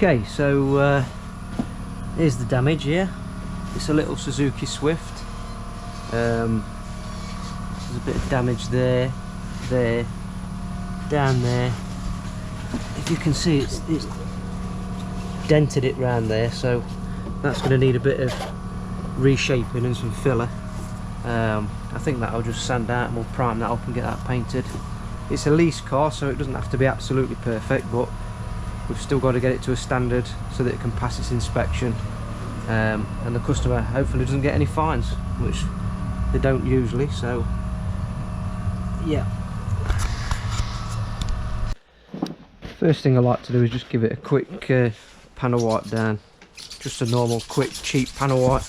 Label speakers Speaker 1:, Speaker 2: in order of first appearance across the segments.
Speaker 1: Okay, so here's the damage here. It's a little Suzuki Swift. There's a bit of damage there, down there. If you can see, it's dented it round there, so that's going to need a bit of reshaping and some filler. I think that'll just sand out and we'll prime that up and get that painted. It's a lease car, so it doesn't have to be absolutely perfect, but we've still got to get it to a standard so that it can pass its inspection, and the customer hopefully doesn't get any fines, which they don't usually. So yeah, first thing I like to do is just give it a quick panel wipe down, just a normal quick cheap panel wipe,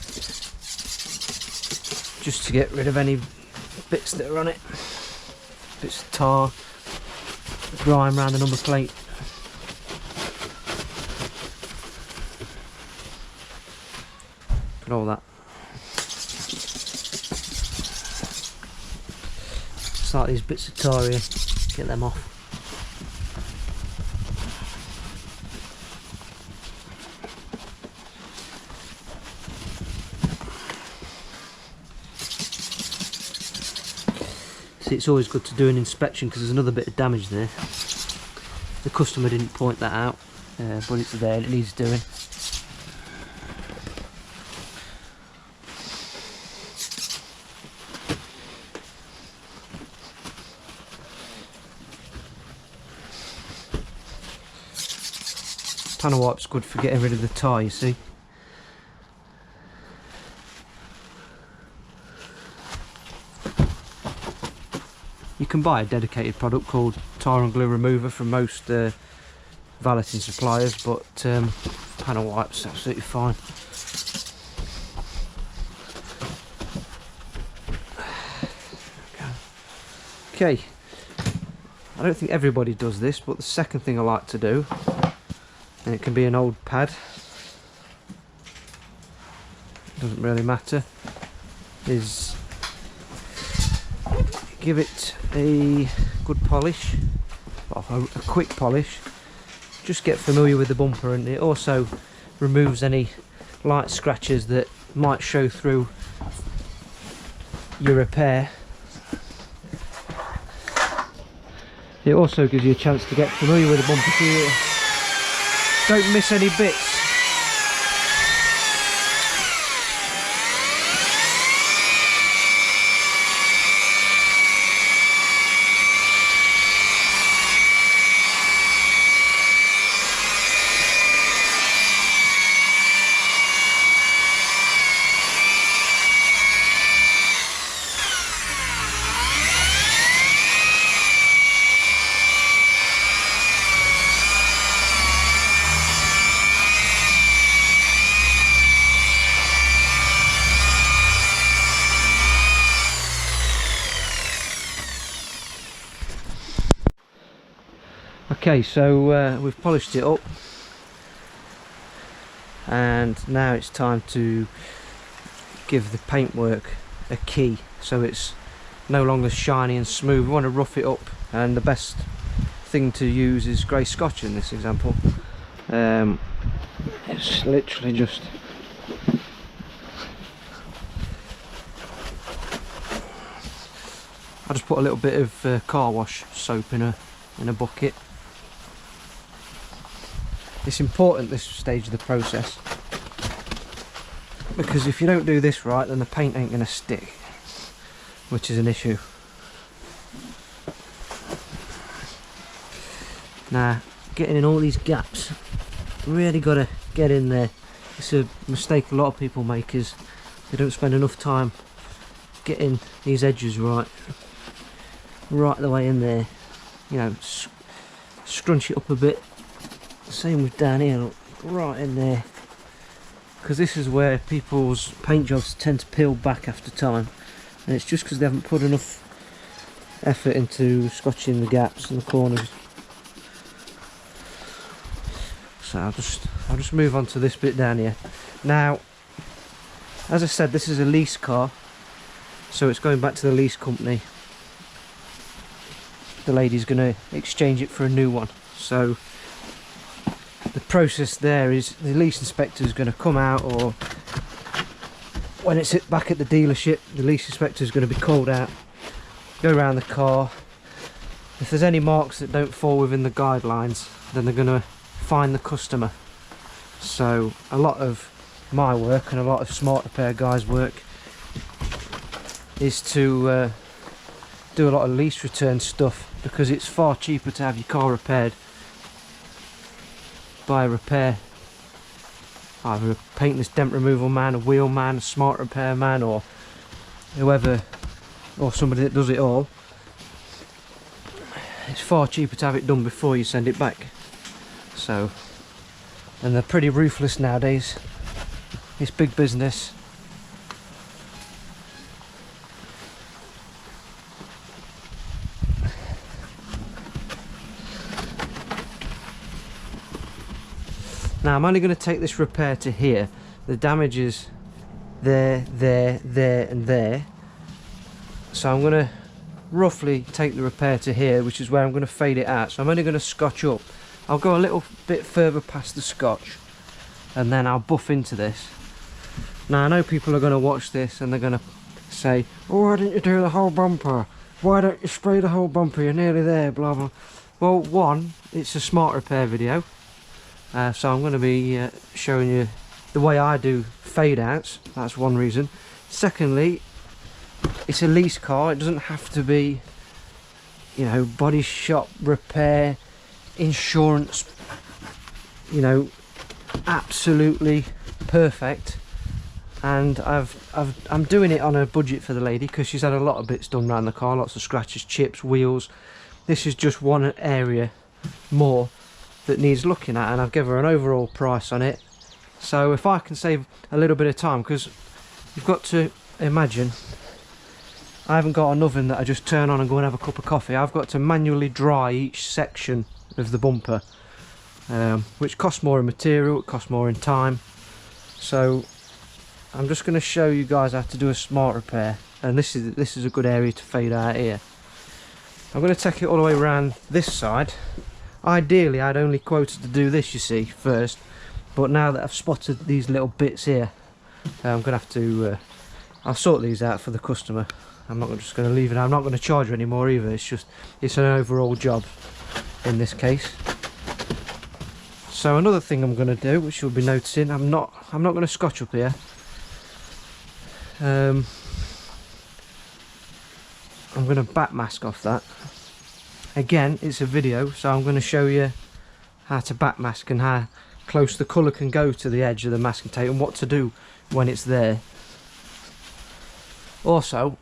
Speaker 1: just to get rid of any bits that are on it, bits of tar, grime around the number plate. Put all that. Just like these bits of tar here, get them off. See, it's always good to do an inspection because there's another bit of damage there. The customer didn't point that out, but it's there and it needs doing. Panel wipe's good for getting rid of the tar, you see. You can buy a dedicated product called tar and glue remover from most valeting suppliers, but panel wipe's absolutely fine. Okay, I don't think everybody does this, but the second thing I like to do, and it can be an old pad, doesn't really matter, is give it a good polish, well, a quick polish. Just get familiar with the bumper, and it also removes any light scratches that might show through your repair. It also gives you a chance to get familiar with the bumper so you don't miss any bits. Okay, so we've polished it up, and now it's time to give the paintwork a key so it's no longer shiny and smooth. We want to rough it up, and the best thing to use is grey scotch in this example. It's literally just I just put a little bit of car wash soap in a bucket. It's important this stage of the process, because if you don't do this right, then the paint ain't going to stick, which is an issue. Now, getting in all these gaps, really got to get in there. It's a mistake a lot of people make, is they don't spend enough time getting these edges right the way in there. You know, scrunch it up a bit. Same with down here, look, right in there, because this is where people's paint jobs tend to peel back after time, and it's just because they haven't put enough effort into scotching the gaps and the corners. So I'll just move on to this bit down here. Now, as I said, this is a lease car, so it's going back to the lease company. The lady's going to exchange it for a new one, so the process there is the lease inspector is going to come out, or when it's back at the dealership, the lease inspector is going to be called out, go around the car. If there's any marks that don't fall within the guidelines, then they're going to fine the customer. So a lot of my work and a lot of smart repair guys' work is to do a lot of lease return stuff, because it's far cheaper to have your car repaired by a repair, either a paintless dent removal man, a wheel man, a smart repair man, or whoever, or somebody that does it all. It's far cheaper to have it done before you send it back. So, and they're pretty ruthless nowadays. It's big business. Now I'm only going to take this repair to here. The damage is there, and there. So I'm going to roughly take the repair to here, which is where I'm going to fade it out. So I'm only going to scotch up. I'll go a little bit further past the scotch, and then I'll buff into this. Now I know people are going to watch this and they're going to say, oh, why didn't you do the whole bumper? Why don't you spray the whole bumper? You're nearly there, blah blah. Well, one, it's a smart repair video. So I'm going to be showing you the way I do fade outs. That's one reason. Secondly, it's a lease car. It doesn't have to be, you know, body shop repair, insurance, you know, absolutely perfect. And I'm doing it on a budget for the lady, because she's had a lot of bits done around the car, lots of scratches, chips, wheels. This is just one area more that needs looking at, and I've given her an overall price on it. So if I can save a little bit of time, because you've got to imagine I haven't got an oven that I just turn on and go and have a cup of coffee. I've got to manually dry each section of the bumper, which costs more in material, it costs more in time. So I'm just going to show you guys how to do a smart repair, and this is a good area to fade out here. I'm going to take it all the way around this side. Ideally I'd only quoted to do this, you see, first, but now that I've spotted these little bits here, I'm going to have to I'll sort these out for the customer. I'm not just going to leave it. I'm not going to charge her anymore either. It's an overall job in this case. So another thing I'm going to do, which you'll be noticing, I'm not going to scotch up here. I'm going to back mask off that. Again, it's a video, so I'm going to show you how to back mask and how close the colour can go to the edge of the masking tape, and what to do when it's there. Also,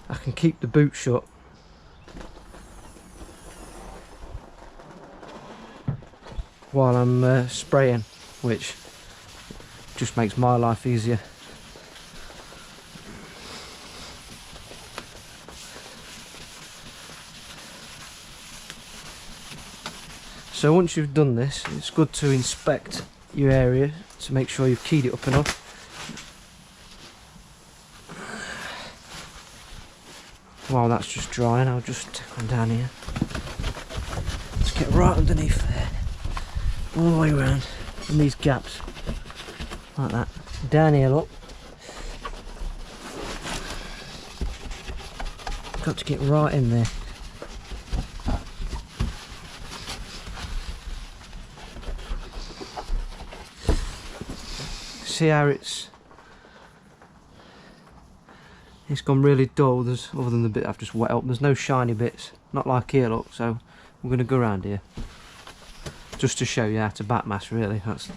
Speaker 1: I can keep the boot shut while I'm spraying, which just makes my life easier. So once you've done this, it's good to inspect your area to make sure you've keyed it up enough. While that's just drying, I'll just take one down here. Let's get right underneath there, all the way around in these gaps, like that. Down here, look. Got to get right in there. See how it's gone really dull. There's, other than the bit I've just wet up, there's no shiny bits, not like here, look. So we're going to go around here just to show you how to back mask. Really, that's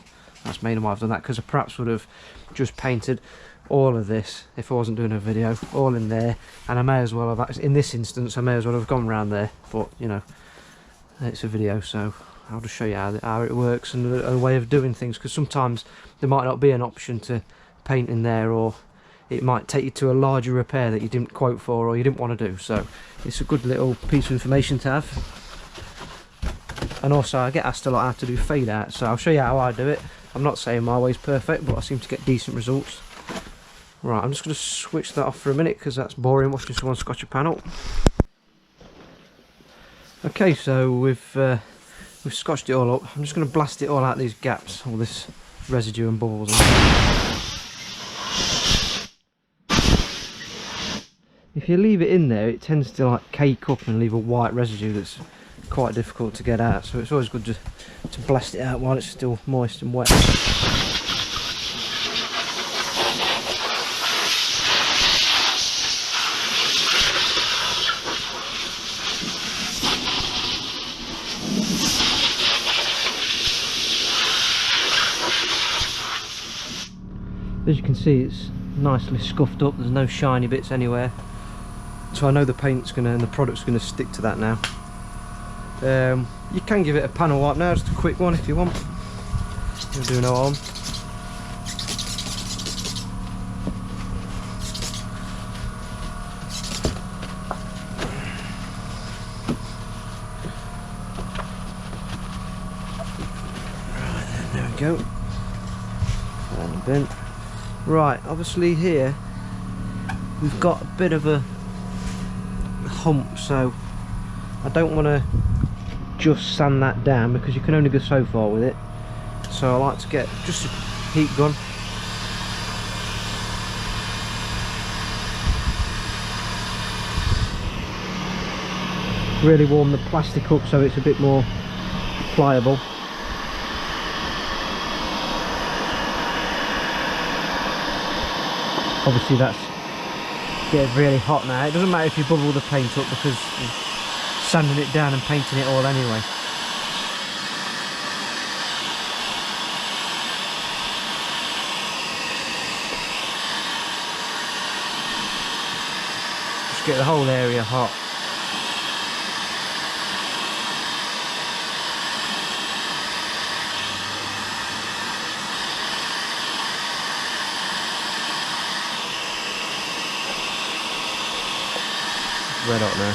Speaker 1: mainly why I've done that, because I perhaps would have just painted all of this if I wasn't doing a video, all in there, and I may as well have, in this instance, I may as well have gone around there, but you know, it's a video, so I'll just show you how it works and a way of doing things, because sometimes there might not be an option to paint in there, or it might take you to a larger repair that you didn't quote for or you didn't want to do. So it's a good little piece of information to have. And also I get asked a lot how to do fade out, so I'll show you how I do it. I'm not saying my way's perfect, but I seem to get decent results. Right, I'm just going to switch that off for a minute because that's boring watching someone scotch a panel. Okay, so we've scotched it all up. I'm just going to blast it all out these gaps, all this residue and bubbles. If you leave it in there, it tends to like cake up and leave a white residue that's quite difficult to get out. So it's always good to blast it out while it's still moist and wet. As you can see, it's nicely scuffed up. There's no shiny bits anywhere, so I know the paint's gonna and the product's gonna stick to that now. You can give it a panel wipe now, just a quick one if you want. It'll do no harm. Right, there we go. And bent. Right, obviously here we've got a bit of a hump, so I don't want to just sand that down because you can only go so far with it. So I like to get just a heat gun. Really warm the plastic up so it's a bit more pliable. Obviously that's getting really hot now. It doesn't matter if you bubble the paint up because you're sanding it down and painting it all anyway. Just get the whole area hot. Red hot now.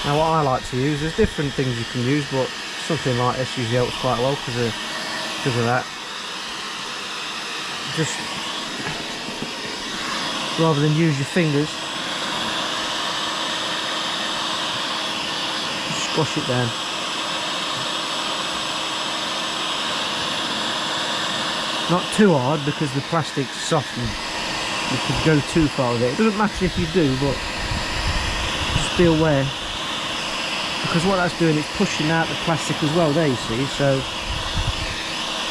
Speaker 1: Now what I like to use, there's different things you can use, but something like this usually helps quite well because of that. Just rather than use your fingers, just squash it down. Not too hard because the plastic's soft and you could go too far with it. It doesn't matter if you do, but just be aware, because what that's doing is pushing out the plastic as well there, you see. So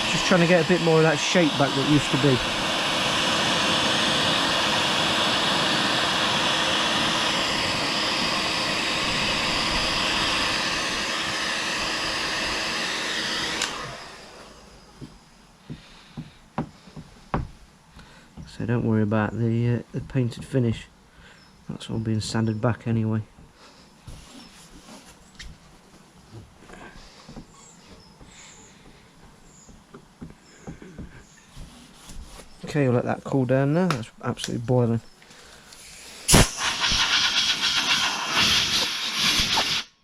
Speaker 1: just trying to get a bit more of that shape back that used to be. So don't worry about the painted finish. That's all being sanded back anyway. Okay, we'll let that cool down now. That's absolutely boiling. So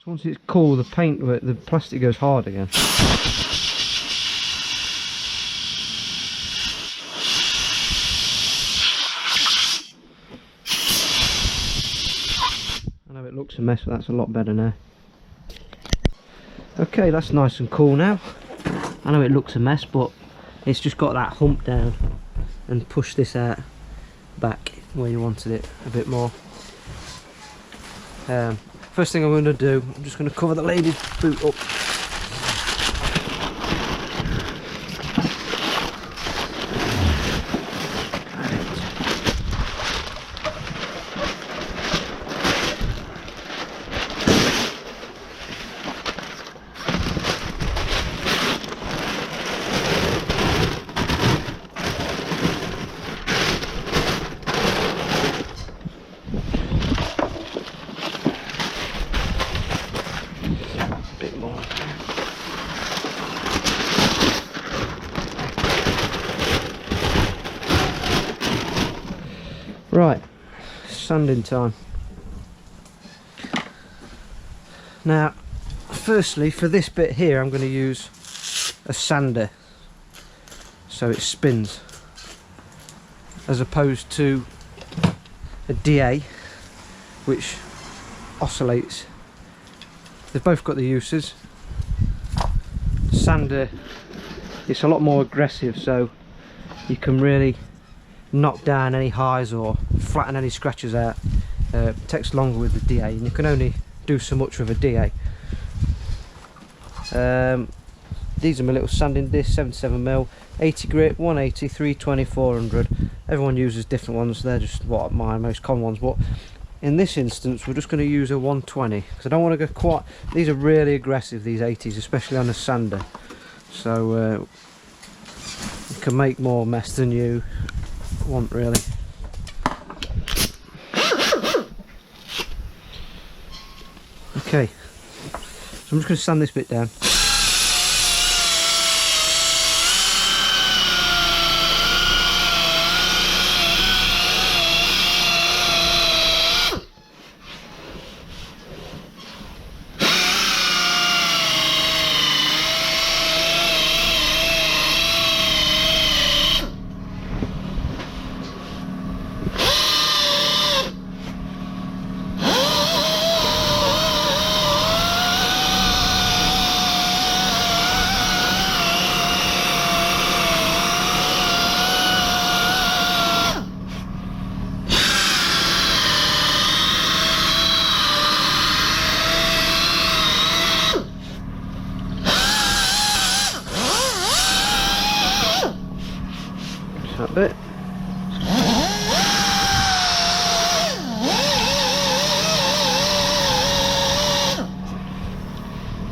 Speaker 1: once it's cool, the paint, the plastic goes hard again. It looks a mess, but that's a lot better now. Okay, that's nice and cool now. I know it looks a mess, but it's just got that hump down and push this out back where you wanted it a bit more. First thing I'm going to do, I'm just going to cover the lady's boot up. Right, sanding time. Now, firstly, for this bit here, I'm going to use a sander so it spins, as opposed to a DA, which oscillates They've both got the uses. Sander, it's a lot more aggressive, so you can really knock down any highs or flatten any scratches out. Takes longer with the DA, and you can only do so much with a DA. These are my little sanding discs, 77mm, 80 grit, 180, 320, 400. Everyone uses different ones, they're just what my most common ones, but in this instance we're just going to use a 120 because I don't want to go quite, these are really aggressive, these 80s, especially on a sander, so you can make more mess than you want really. Okay, so I'm just going to sand this bit down. That bit.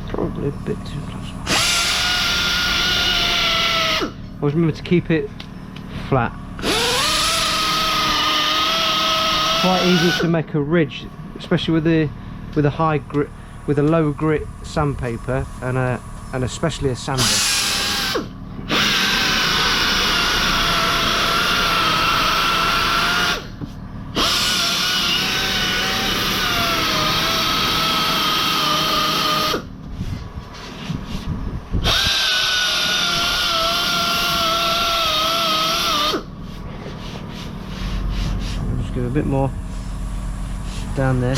Speaker 1: Probably a bit too close. Always remember to keep it flat. Quite easy to make a ridge, especially with a high grit, with a low grit sandpaper and especially a sander. Give a bit more down there.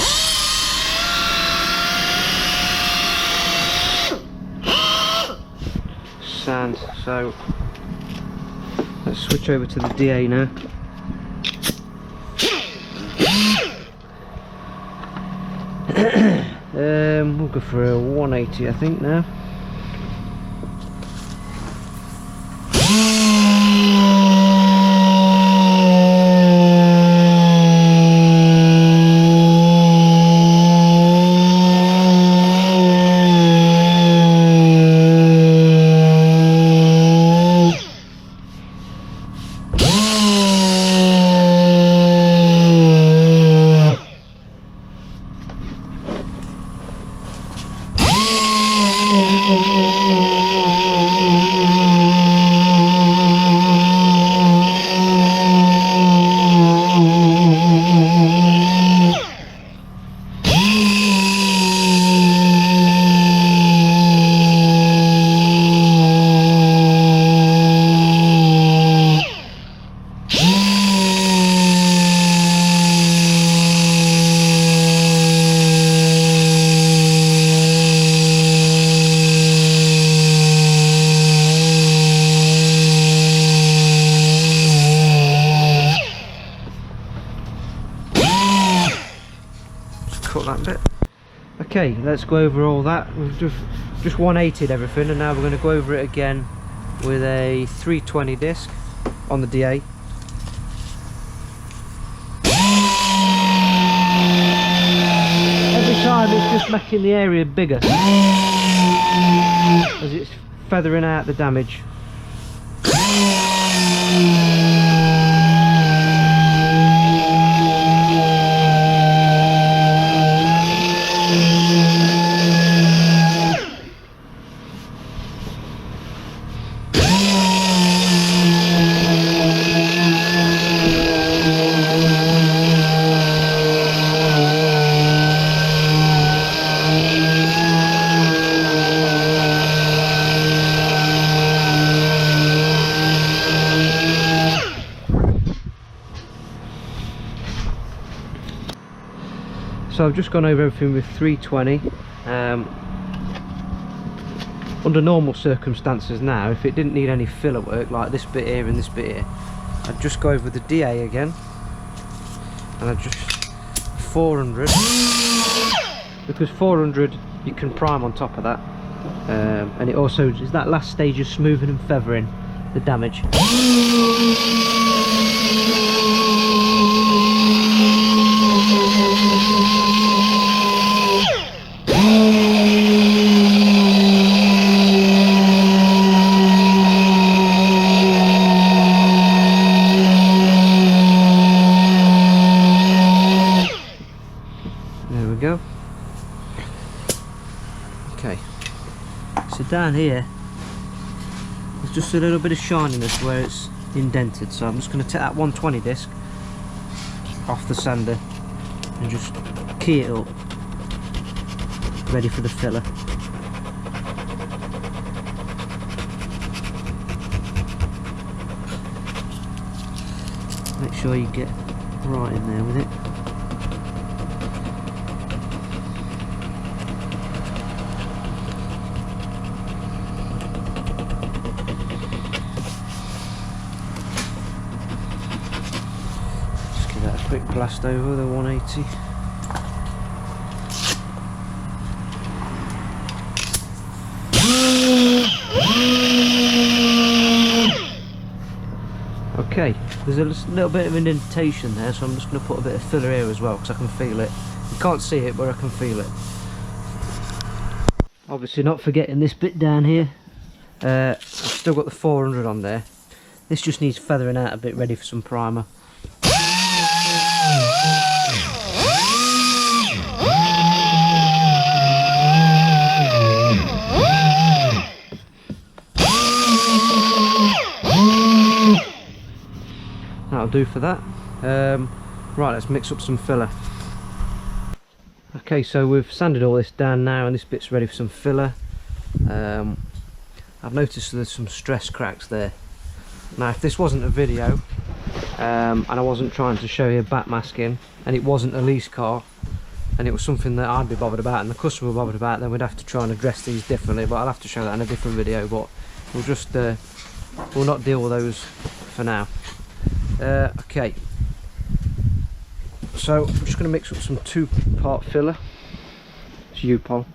Speaker 1: Sand. So let's switch over to the DA now. We'll go for a 180 I think now. That bit. Okay, let's go over all that. We've just 180'd everything, and now we're going to go over it again with a 320 disc on the DA. Every time it's just making the area bigger as it's feathering out the damage. So I've just gone over everything with 320. Under normal circumstances now, if it didn't need any filler work, like this bit here and this bit here, I'd just go over the DA again, and I'd just 400, because 400 you can prime on top of that, and it also is that last stage of smoothing and feathering the damage. There we go. Okay, so down here there's just a little bit of shininess where it's indented, so I'm just going to take that 120 disc off the sander and just key it up, ready for the filler. Make sure you get right in there with it. Quick blast over the 180. Okay, there's a little bit of indentation there, so I'm just going to put a bit of filler here as well, because I can feel it. You can't see it, but I can feel it. Obviously not forgetting this bit down here. I've still got the 400 on there. This just needs feathering out a bit, ready for some primer. That'll do for that. Right, let's mix up some filler. Okay, so we've sanded all this down now, and this bit's ready for some filler. I've noticed there's some stress cracks there. Now, if this wasn't a video and I wasn't trying to show you backmasking, and it wasn't a lease car, and it was something that I'd be bothered about and the customer were bothered about, then we'd have to try and address these differently, but I'll have to show that in a different video. But we'll just we'll not deal with those for now. Okay, so I'm just going to mix up some 2-part filler. It's U-Pol.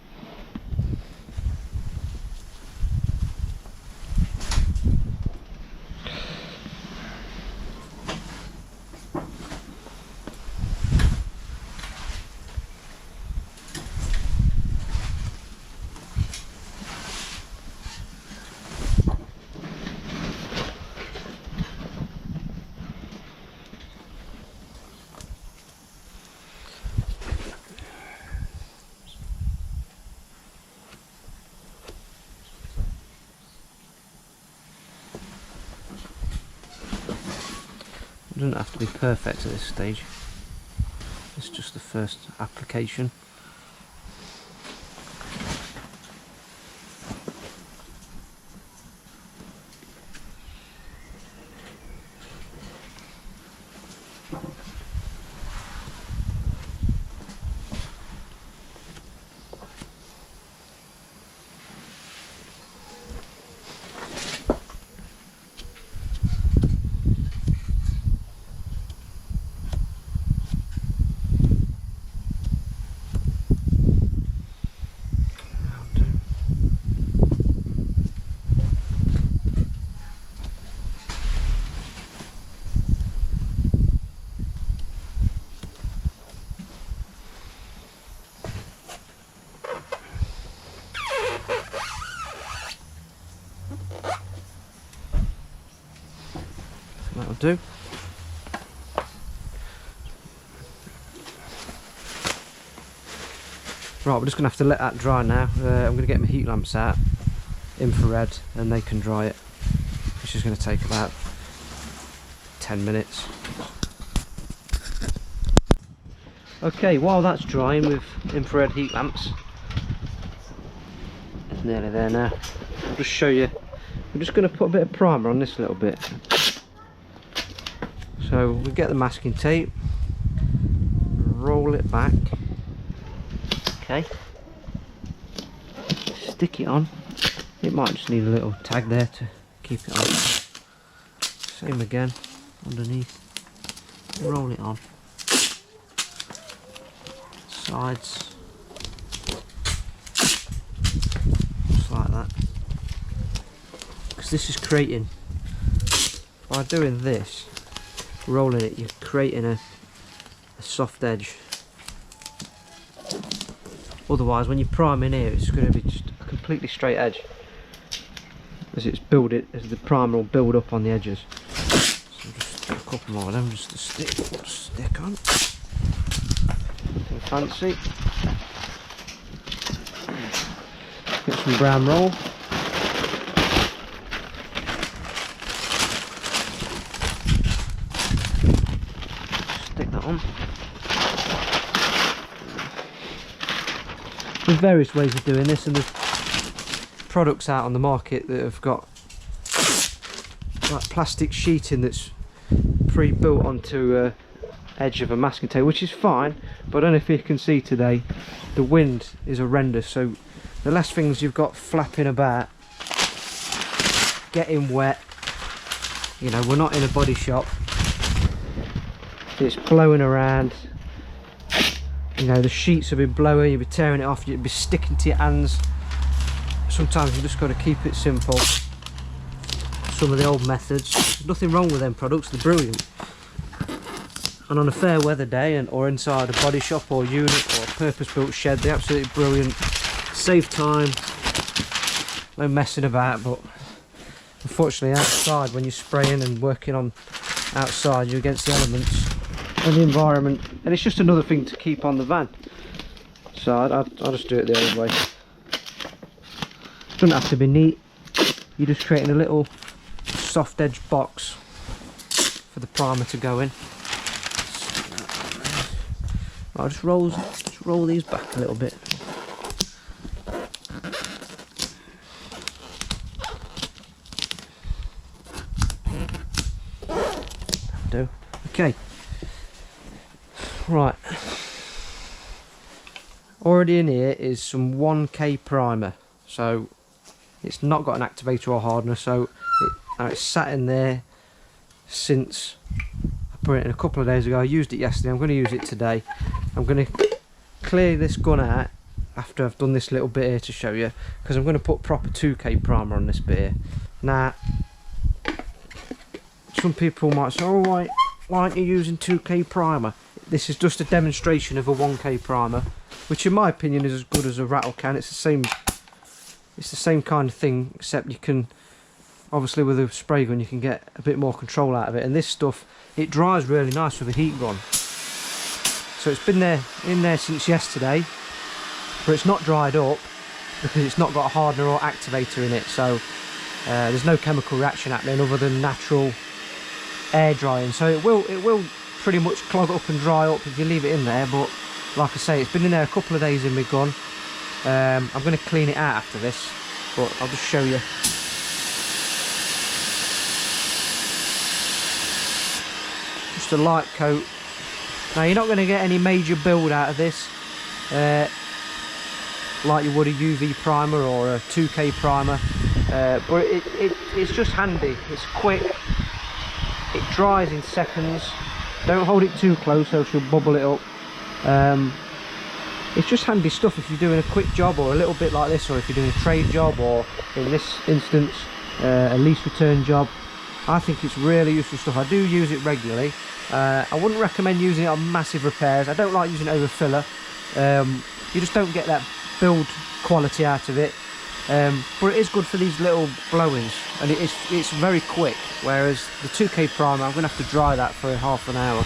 Speaker 1: It doesn't have to be perfect at this stage. It's just the first application. That'll do. Right, we're just going to have to let that dry now. I'm going to get my heat lamps out, infrared, and they can dry it, which is going to take about 10 minutes. Okay, while that's drying with infrared heat lamps, it's nearly there now. I'll just show you. We're just going to put a bit of primer on this little bit. So we get the masking tape, roll it back, okay, stick it on. It might just need a little tag there to keep it on. Same again, underneath. Roll it on. Sides. Just like that. Because this is creating, by doing this, rolling it, you're creating a soft edge. Otherwise, when you prime in here, it's going to be just a completely straight edge. As the primer will build up on the edges. So just a couple more of them just to stick on. Nothing fancy. Get some brown roll. Stick that on. There's various ways of doing this, and there's products out on the market that have got like plastic sheeting that's pre-built onto edge of a masking tape, which is fine, but I don't know if you can see today, the wind is horrendous, so the less things you've got flapping about, getting wet, you know, we're not in a body shop, it's blowing around, you know, the sheets have been blowing, you'll be tearing it off, you'll be sticking to your hands. Sometimes you just got to keep it simple. Some of the old methods, there's nothing wrong with them products, they're brilliant. And on a fair weather day or inside a body shop or unit or a purpose-built shed, they're absolutely brilliant. Save time, no messing about, but unfortunately outside when you're spraying and working on outside, you're against the elements and the environment, and it's just another thing to keep on the van. So I'll just do it the old way. Doesn't have to be neat, you're just creating a little soft edge box for the primer to go in. I'll just roll these back a little bit. Do. Okay. Right. Already in here is some 1K primer. So it's not got an activator or hardener, so it's sat in there since I put it in a couple of days ago. I used it yesterday, I'm going to use it today. I'm going to clear this gun out after I've done this little bit here to show you, because I'm going to put proper 2K primer on this bit here. Now, some people might say, oh, why aren't you using 2K primer? This is just a demonstration of a 1K primer, which in my opinion is as good as a rattle can. It's the same kind of thing, except you can, obviously with a spray gun you can get a bit more control out of it, and this stuff, it dries really nice with a heat gun. So it's been in there since yesterday, but it's not dried up because it's not got a hardener or activator in it, so there's no chemical reaction happening other than natural air drying. So it will pretty much clog up and dry up if you leave it in there, but like I say, it's been in there a couple of days in my gun. I'm going to clean it out after this, but I'll just show you. Just a light coat. Now you're not going to get any major build out of this like you would a UV primer or a 2K primer, but it's just handy, it's quick, it dries in seconds. Don't hold it too close or she'll bubble it up. It's just handy stuff if you're doing a quick job or a little bit like this, or if you're doing a trade job, or in this instance a lease return job. I think it's really useful stuff. I do use it regularly. I wouldn't recommend using it on massive repairs. I don't like using it over filler. You just don't get that build quality out of it, but it is good for these little blow-ins, and it's very quick, whereas the 2K primer, I'm going to have to dry that for half an hour.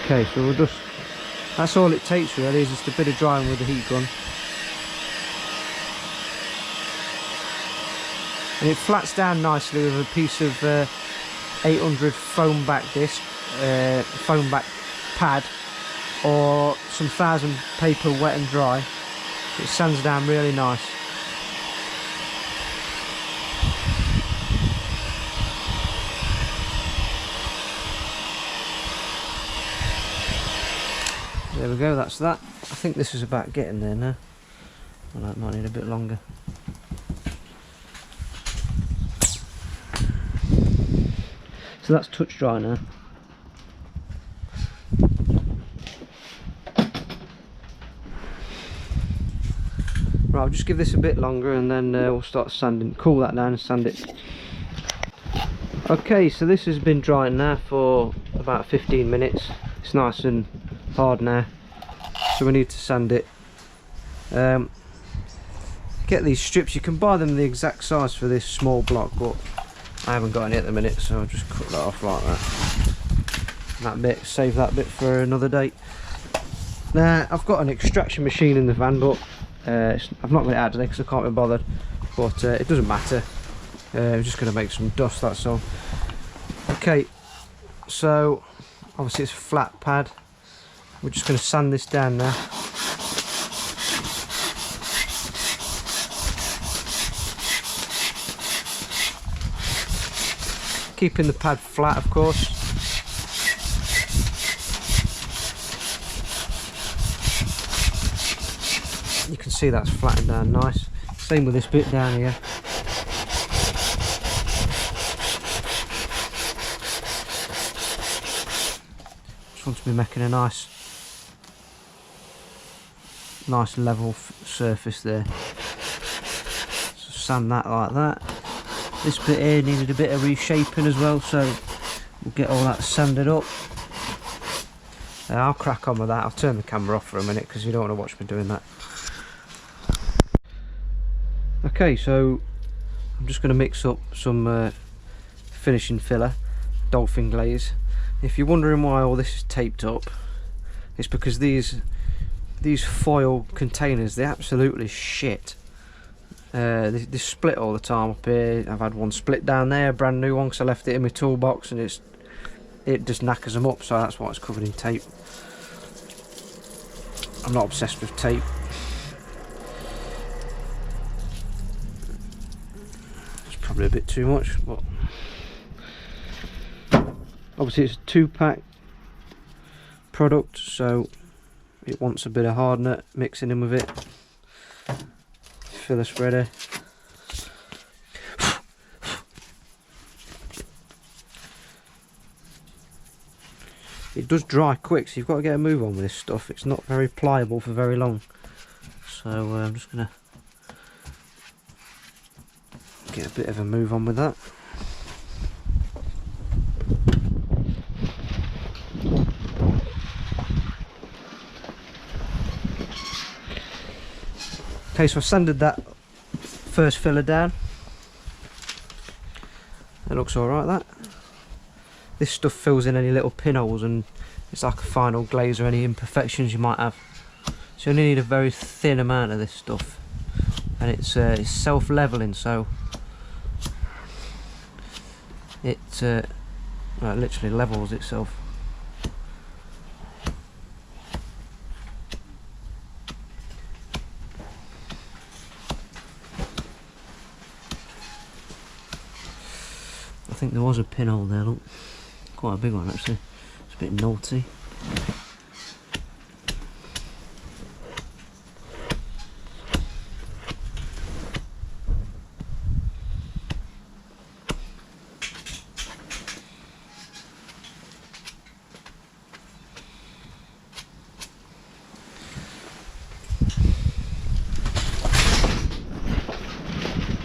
Speaker 1: Okay, so we'll just, that's all it takes really, is just a bit of drying with the heat gun. And it flats down nicely with a piece of 800 foam back disc, foam back pad, or some 1000 paper wet and dry. It sands down really nice. There we go, that's that. I think this is about getting there now. Well, that might need a bit longer. So that's touch dry now. Right, I'll just give this a bit longer and then we'll start sanding, cool that down and sand it. Okay, so this has been drying now for about 15 minutes. It's nice and hard now, so we need to sand it. Get these strips, you can buy them the exact size for this small block, but I haven't got any at the minute, so I'll just cut that off like that. That bit, save that bit for another day. Now, I've got an extraction machine in the van, but I've not got it out today because I can't be bothered, but it doesn't matter. I'm just going to make some dust, that's all. Okay, so obviously it's a flat pad. We're just going to sand this down now. Keeping the pad flat, of course. You can see that's flattened down nice. Same with this bit down here. Just want to be making a nice level surface there. So sand that like that. This bit here needed a bit of reshaping as well, so we'll get all that sanded up. I'll crack on with that. I'll turn the camera off for a minute because you don't want to watch me doing that. Okay, so I'm just going to mix up some finishing filler, dolphin glaze. If you're wondering why all this is taped up, it's because these foil containers, they're absolutely shit. They split all the time up here. I've had one split down there, a brand new one, because I left it in my toolbox, and it just knackers them up, so that's why it's covered in tape. I'm not obsessed with tape. It's probably a bit too much, but obviously it's a 2-pack product, so it wants a bit of hardener mixing in with it. Filler spreader. It does dry quick, so you've got to get a move on with this stuff. It's not very pliable for very long, so I'm just gonna get a bit of a move on with that. Okay, so I've sanded that first filler down. It looks alright, that. This stuff fills in any little pinholes and it's like a final glaze or any imperfections you might have. So you only need a very thin amount of this stuff. And it's self-leveling, so it well, it literally levels itself. I think there was a pinhole there, look. Quite a big one actually. It's a bit naughty.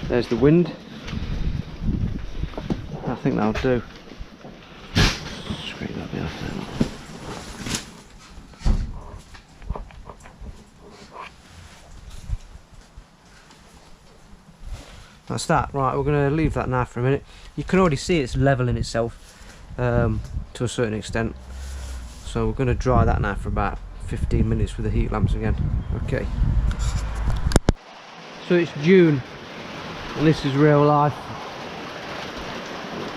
Speaker 1: There's the wind. I think that'll do. Scrape that bit off there. That's that. Right, we're going to leave that now for a minute. You can already see it's leveling itself to a certain extent. So we're going to dry that now for about 15 minutes with the heat lamps again. Okay. So it's June and this is real life.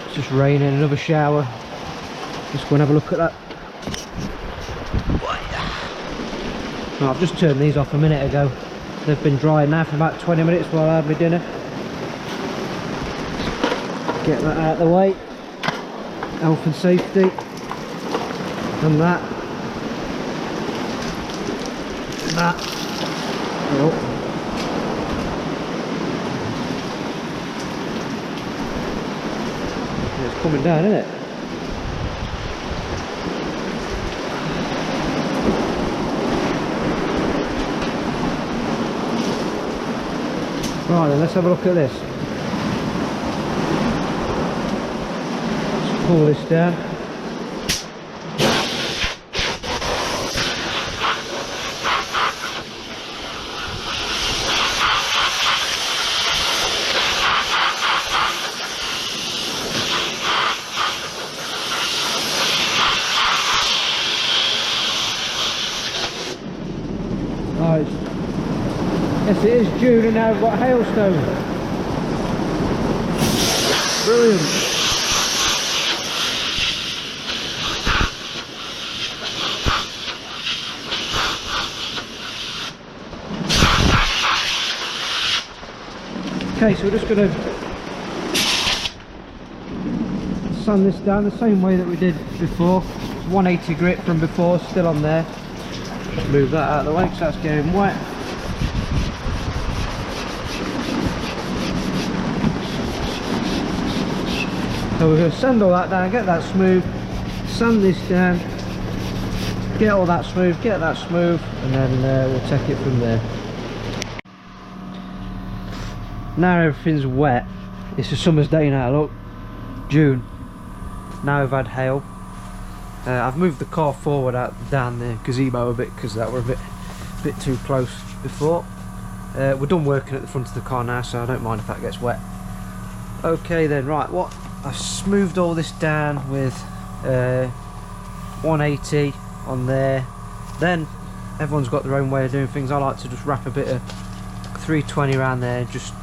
Speaker 1: It's just raining, another shower. Let's go and have a look at that. Well, I've just turned these off a minute ago. They've been drying now for about 20 minutes while I had my dinner. Get that out of the way. Health and safety. And that. Nah. Oh. It's coming down, isn't it? Right then, let's have a look at this. Let's pull this down. Right. Yes, it is June and now we've got hailstone. Brilliant. Okay, so we're just going to sand this down the same way that we did before. It's 180 grit from before, still on there. Just move that out of the way because that's getting wet. So we're going to sand all that down, get that smooth, sand this down, get all that smooth, get that smooth, and then we'll take it from there. Now everything's wet. It's a summer's day now, look, June. Now we've had hail. I've moved the car forward down the gazebo a bit because that were a bit too close before. We're done working at the front of the car now, so I don't mind if that gets wet. Okay then, right, what I've smoothed all this down with 180 on there. Then everyone's got their own way of doing things. I like to just wrap a bit of 320 around there, just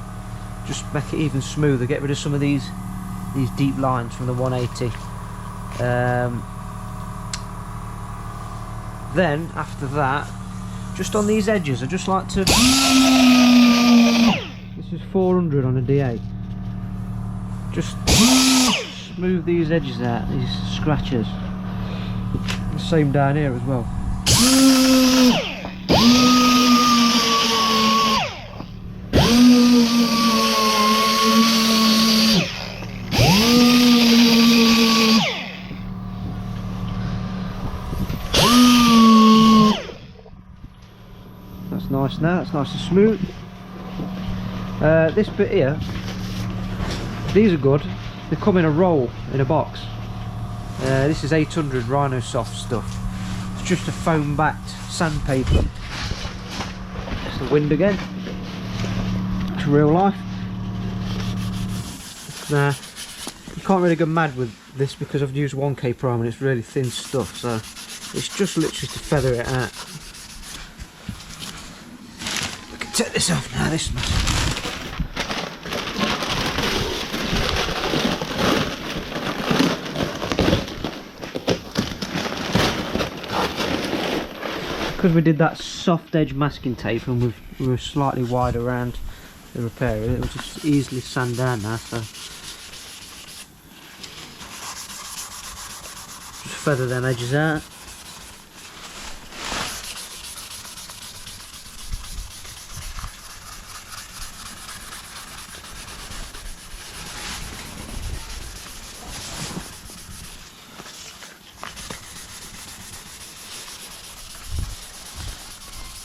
Speaker 1: make it even smoother, get rid of some of these deep lines from the 180. Then after that, just on these edges, I just like to. This is 400 on a DA. Just smooth these edges out, these scratches. The same down here as well. That's nice now, that's nice and smooth. This bit here, these are good. They come in a roll, in a box. This is 800 Rhino Soft stuff. It's just a foam backed sandpaper. It's the wind again. It's real life. Now, you can't really go mad with this because I've used 1K prime and it's really thin stuff, so it's just literally to feather it out. We can take this off now, this must. Because we did that soft edge masking tape and we were slightly wide around the repair, it will just easily sand down now, so just feather them edges out.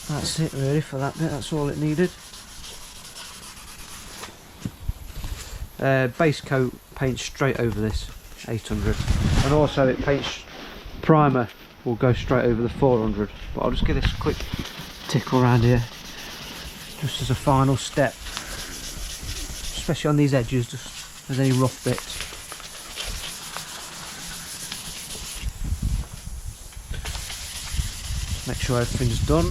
Speaker 1: That's it really for that bit, that's all it needed. Base coat paints straight over this 800, and also it paints primer will go straight over the 400, but I'll just give this a quick tickle around here just as a final step, especially on these edges, just if there's any rough bits. Just make sure everything's done.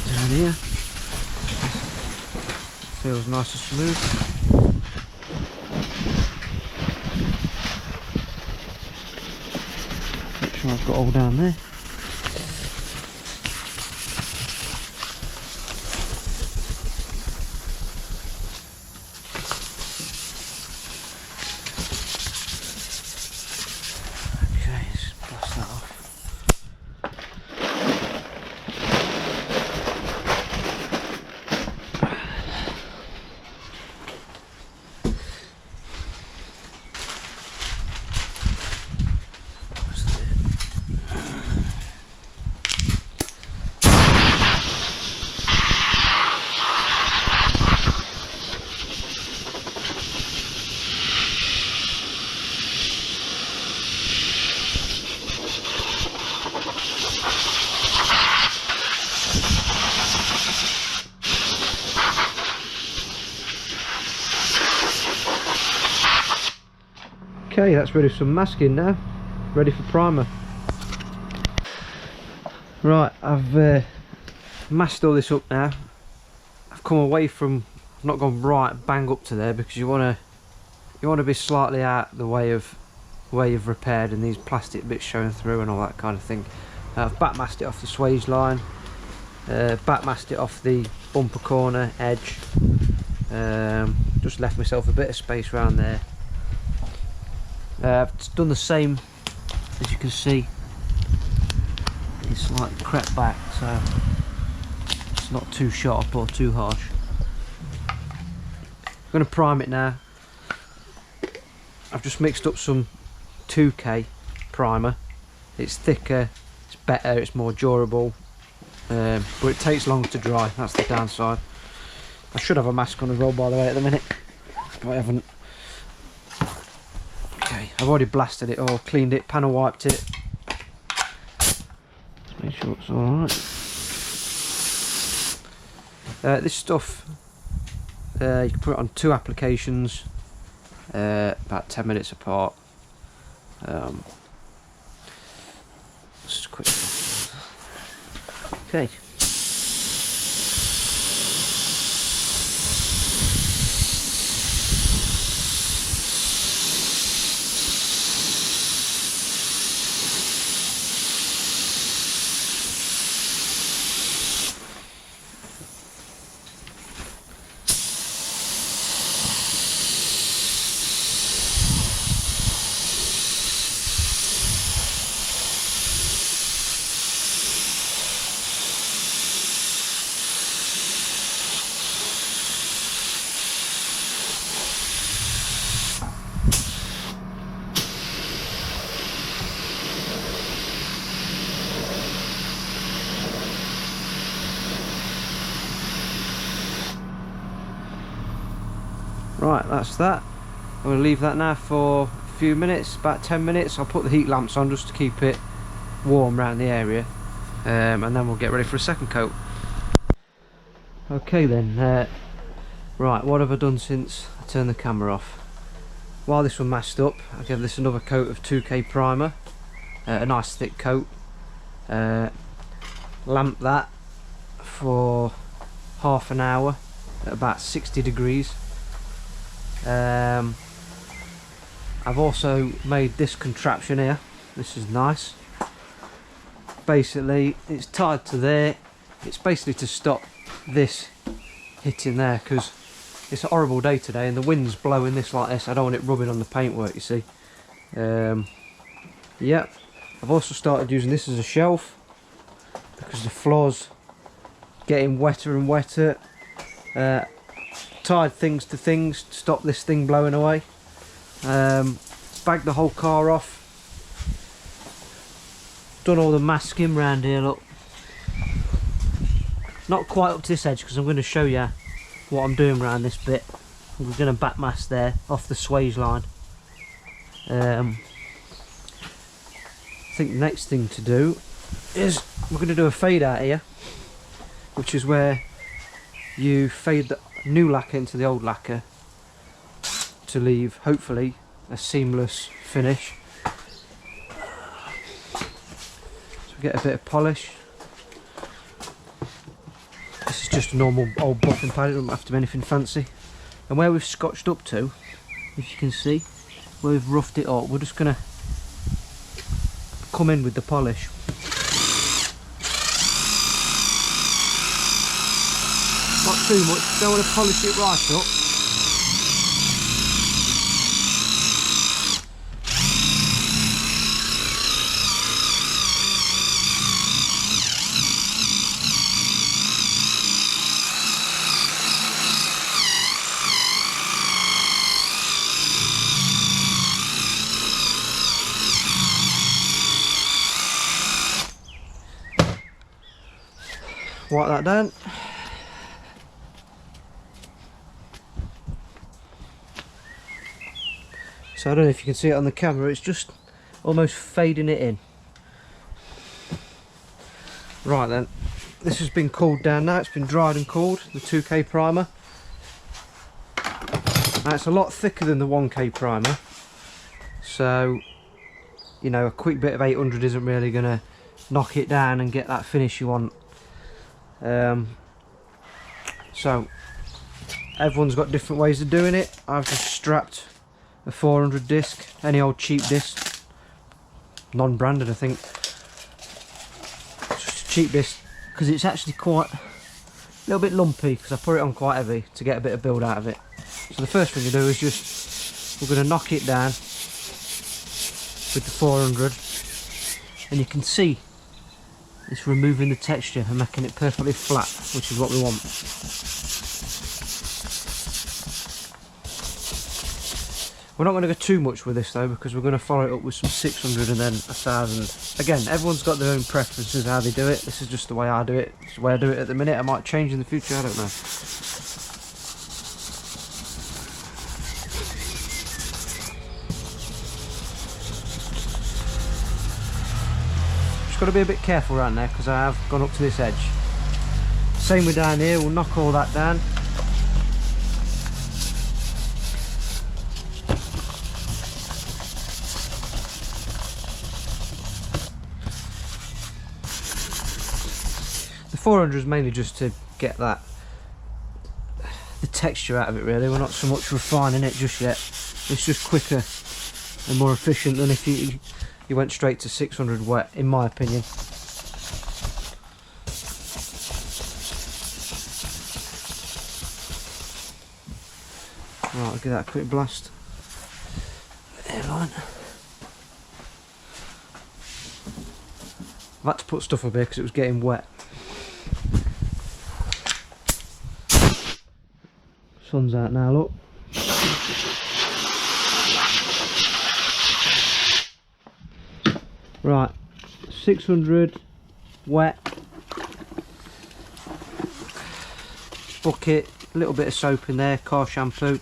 Speaker 1: Down here, feels nice and smooth. Make sure I've got all down there. Okay, let's blast that off. Okay, that's ready for some masking now. Ready for primer. Right, I've masked all this up now. I've come away from, I've not gone right bang up to there, because you want to be slightly out the way of where you've repaired and these plastic bits showing through and all that kind of thing. I've back masked it off the swage line, back masked it off the bumper corner edge, just left myself a bit of space around there. I've done the same, as you can see. It's slightly crept back, so it's not too sharp or too harsh. I'm going to prime it now. I've just mixed up some 2K primer. It's thicker, it's better, it's more durable, but it takes longer to dry. That's the downside. I should have a mask on as well, by the way, at the minute, but I haven't. Okay, I've already blasted it or cleaned it, panel wiped it. Let's make sure it's alright. This stuff, you can put it on 2 applications, about 10 minutes apart. Just quick. Okay. Right, that's that. I'm going to leave that now for a few minutes, about 10 minutes. I'll put the heat lamps on just to keep it warm around the area, and then we'll get ready for a second coat. Okay then, right, what have I done since I turned the camera off? While this one masked up, I gave this another coat of 2K primer, a nice thick coat. Lamped that for half an hour at about 60 degrees. I've also made this contraption here. This is nice. Basically, it's tied to there. It's basically to stop this hitting there, because it's a horrible day today and the wind's blowing this like this. I don't want it rubbing on the paintwork, you see. Yep. I've also started using this as a shelf because the floor's getting wetter and wetter. Tied things to things to stop this thing blowing away. Bagged the whole car off. Done all the masking round here, look. Not quite up to this edge because I'm going to show you what I'm doing around this bit. We're going to back mask there off the swage line. I think the next thing to do is we're going to do a fade out here, which is where you fade the new lacquer into the old lacquer to leave hopefully a seamless finish. So we get a bit of polish. This is just a normal old buffing pad, it doesn't have to be anything fancy. And where we've scotched up to, if you can see, where we've roughed it up, we're just going to come in with the polish. Not too much, don't want to polish it right up. Wipe that down. So I don't know if you can see it on the camera, it's just almost fading it in. Right then, this has been cooled down now, it's been dried and cooled, the 2K primer. Now it's a lot thicker than the 1K primer, so you know, a quick bit of 800 isn't really going to knock it down and get that finish you want. So everyone's got different ways of doing it. I've just strapped a 400 disc, any old cheap disc, non-branded I think, just a cheap disc, because it's actually quite a little bit lumpy because I put it on quite heavy to get a bit of build out of it. So the first thing you do is just, we're going to knock it down with the 400, and you can see it's removing the texture and making it perfectly flat, which is what we want. We're not going to go too much with this though, because we're going to follow it up with some 600 and then 1000. Again, everyone's got their own preferences how they do it. This is just the way I do it. It's the way I do it at the minute. I might change in the future, I don't know. Just got to be a bit careful around there because I have gone up to this edge. Same with down here, we'll knock all that down. The 400 is mainly just to get the texture out of it really. We're not so much refining it just yet. It's just quicker and more efficient than if you went straight to 600 wet, in my opinion. Right, I'll give that a quick blast. Airline. I've had to put stuff up here because it was getting wet. Sun's out now, look. Right, 600 wet, bucket, a little bit of soap in there, car shampoo.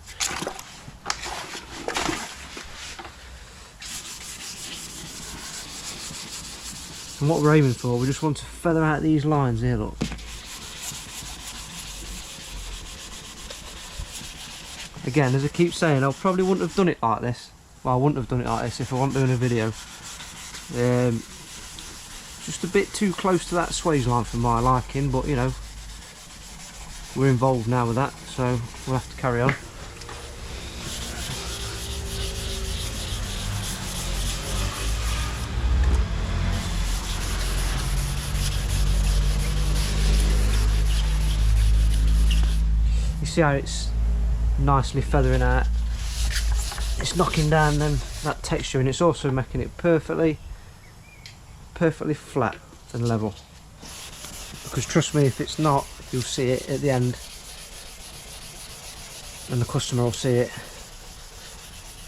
Speaker 1: And what we're aiming for, we just want to feather out these lines here, look. Again, as I keep saying, I probably wouldn't have done it like this. Well, I wouldn't have done it like this if I wasn't doing a video. Just a bit too close to that swage line for my liking, but you know, we're involved now with that, so we'll have to carry on. You see how it's nicely feathering out, it's knocking down then that texture, and it's also making it perfectly flat and level, because trust me, if it's not, you'll see it at the end and the customer will see it,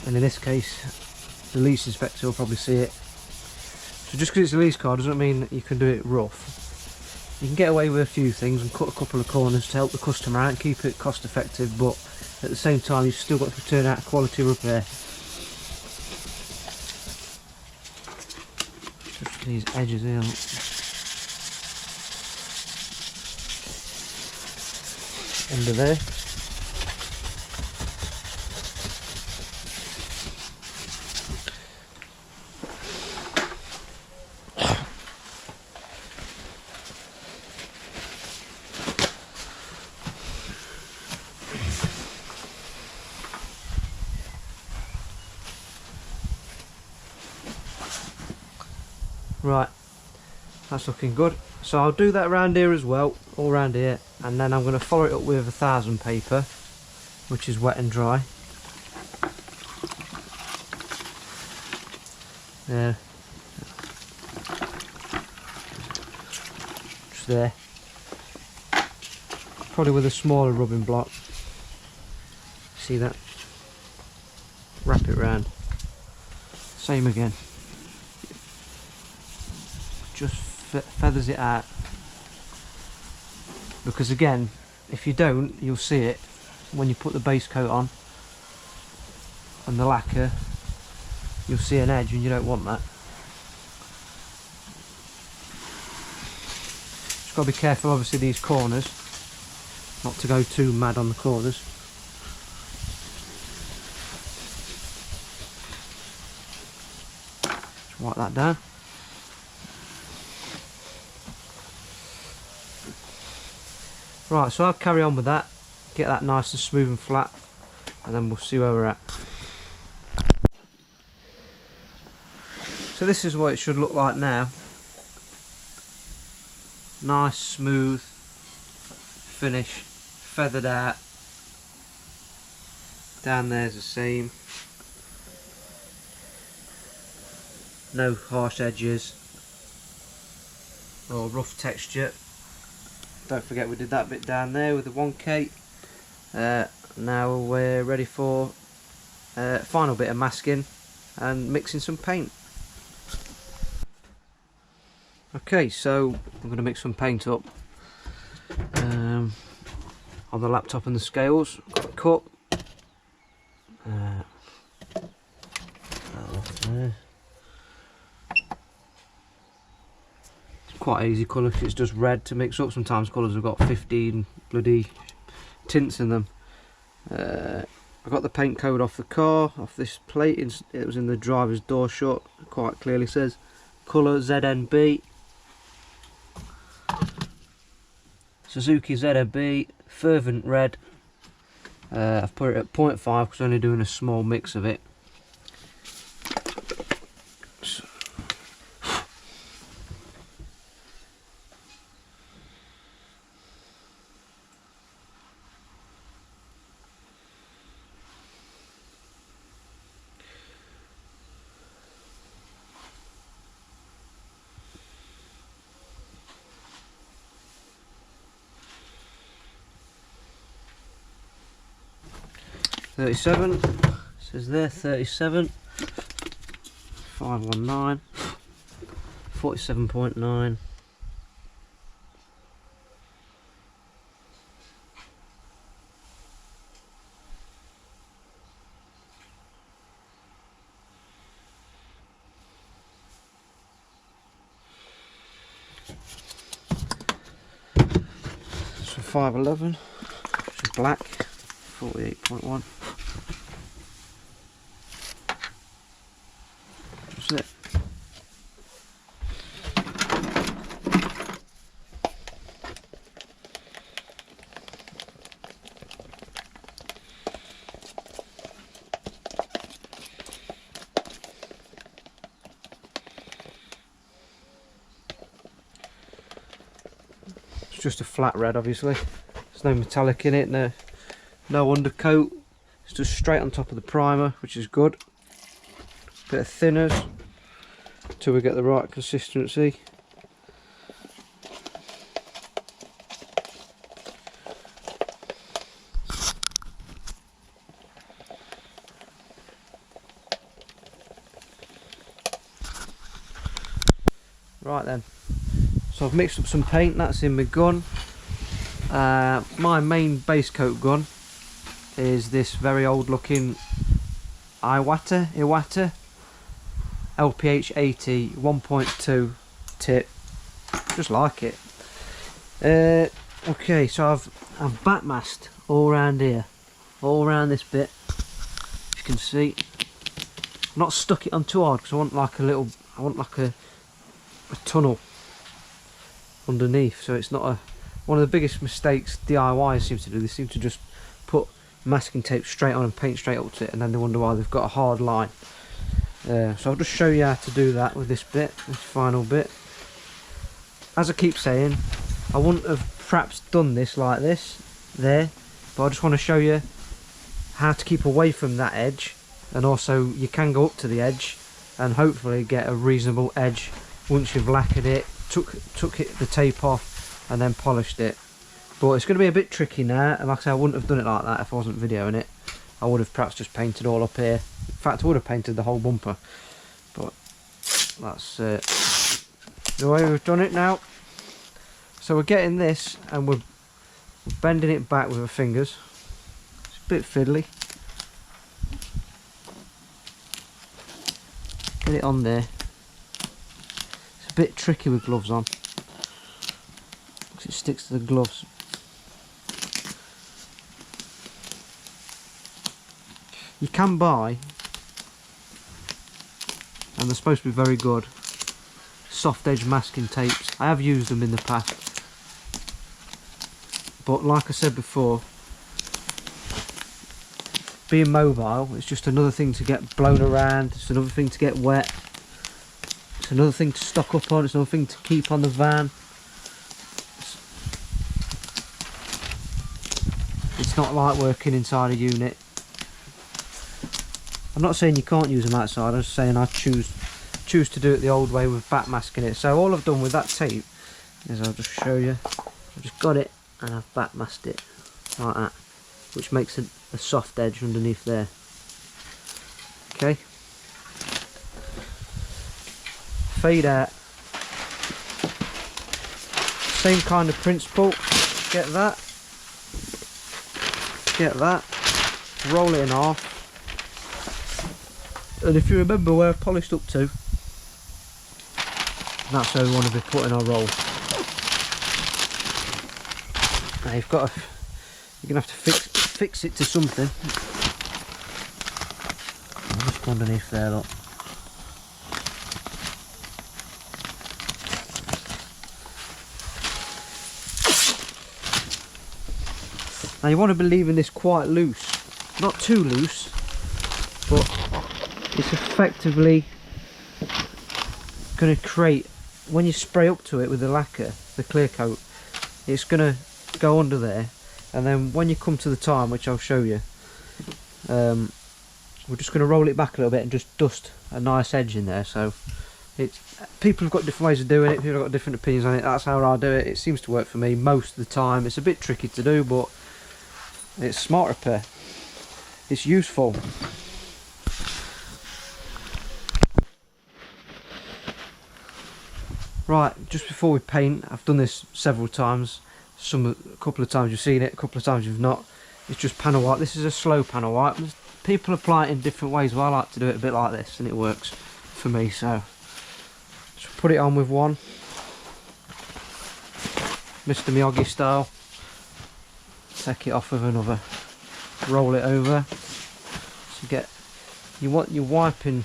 Speaker 1: and in this case the lease inspector will probably see it. So just because it's a lease car doesn't mean that you can do it rough. You can get away with a few things and cut a couple of corners to help the customer out and keep it cost effective, but at the same time you've still got to turn out quality repair. Just these edges here. Under there. Right, that's looking good. So I'll do that around here as well, all around here, and then I'm going to follow it up with 1000 paper, which is wet and dry. There. Just there. Probably with a smaller rubbing block. See that? Wrap it round. Same again. Just feathers it out, because again, if you don't, you'll see it when you put the base coat on and the lacquer. You'll see an edge and you don't want that. Just got to be careful obviously these corners, not to go too mad on the corners. Wipe that down. Right, so I'll carry on with that, get that nice and smooth and flat, and then we'll see where we're at. So this is what it should look like now. Nice, smooth finish, feathered out. Down there's the same. No harsh edges or rough texture. Don't forget we did that bit down there with the 1K. Now we're ready for final bit of masking and mixing some paint. Okay, so I'm going to mix some paint up on the laptop and the scales. Got a cup. There. It's quite an easy colour because it's just red to mix up. Sometimes colours have got 15 bloody tints in them. I got the paint code off the car, off this plate. It was in the driver's door shut. It quite clearly says colour ZNB. Suzuki ZNB, fervent red. I've put it at 0.5 because I'm only doing a small mix of it. $37, says there 37, 519, 47.9. So 511, which is black, 48.1. That's it. It's just a flat red, obviously. There's no metallic in it, no undercoat. It's just straight on top of the primer, which is good. Bit of thinners till we get the right consistency. Right then, so I've mixed up some paint. That's in my gun. My main base coat gun is this very old looking Iwata LPH 80 1.2 tip. Just like it. Okay, so I've backmasked all around here, all around this bit. As you can see, I've not stuck it on too hard because I want like a tunnel underneath, so it's not one of the biggest mistakes DIYs seem to do. They seem to just put masking tape straight on and paint straight up to it, and then they wonder why they've got a hard line. So I'll just show you how to do that with this bit, this final bit. As I keep saying, I wouldn't have perhaps done this like this there, but I just want to show you how to keep away from that edge, and also you can go up to the edge and hopefully get a reasonable edge once you've lacquered it, took the tape off and then polished it. But it's going to be a bit tricky now, and like I say, I wouldn't have done it like that if I wasn't videoing it. I would have perhaps just painted all up here. In fact, I would have painted the whole bumper, but that's the way we've done it now. So we're getting this and we're bending it back with our fingers. It's a bit fiddly. Get it on there. It's a bit tricky with gloves on because it sticks to the gloves. You can buy and they're supposed to be very good. Soft edge masking tapes. I have used them in the past, but like I said before, being mobile, it's just another thing to get blown around, it's another thing to get wet, it's another thing to stock up on, it's another thing to keep on the van. It's not like working inside a unit. I'm not saying you can't use them outside, I'm just saying I choose to do it the old way with backmasking it. So all I've done with that tape is, I'll just show you, I've just got it and I've backmasked it like that, which makes a soft edge underneath there. Okay, fade out, same kind of principle. Get that, roll it in half, and if you remember where I've polished up to, that's where we want to be putting our roll. Now you're gonna have to fix it to something. I'll just go underneath there, look. Now you want to be leaving this quite loose, not too loose, but it's effectively going to create, when you spray up to it with the lacquer, the clear coat, it's going to go under there, and then when you come to the time, which I'll show you, we're just going to roll it back a little bit and just dust a nice edge in there. So it's, people have got different ways of doing it, people have got different opinions on it. That's how I do it. It seems to work for me most of the time. It's a bit tricky to do, but it's smart repair, it's useful. Right, just before we paint, I've done this several times. A couple of times you've seen it, a couple of times you've not. It's just panel wipe. This is a slow panel wipe. People apply it in different ways, but I like to do it a bit like this, and it works for me. So just put it on with one, Mr. Miyagi style. Take it off with another. Roll it over. So you're wiping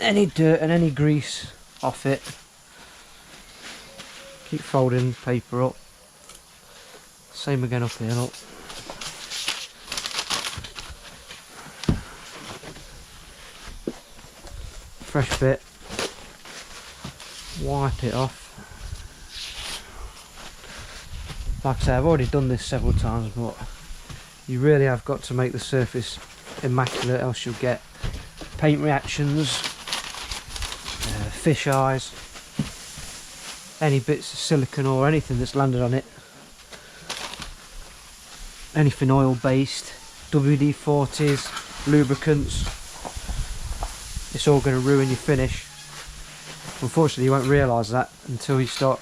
Speaker 1: any dirt and any grease off it. Keep folding paper up. Same again up here, look. Fresh bit. Wipe it off. Like I say, I've already done this several times, but you really have got to make the surface immaculate, else you'll get paint reactions, fish eyes, any bits of silicone or anything that's landed on it, anything oil based, WD-40s, lubricants, it's all going to ruin your finish. Unfortunately you won't realise that until you start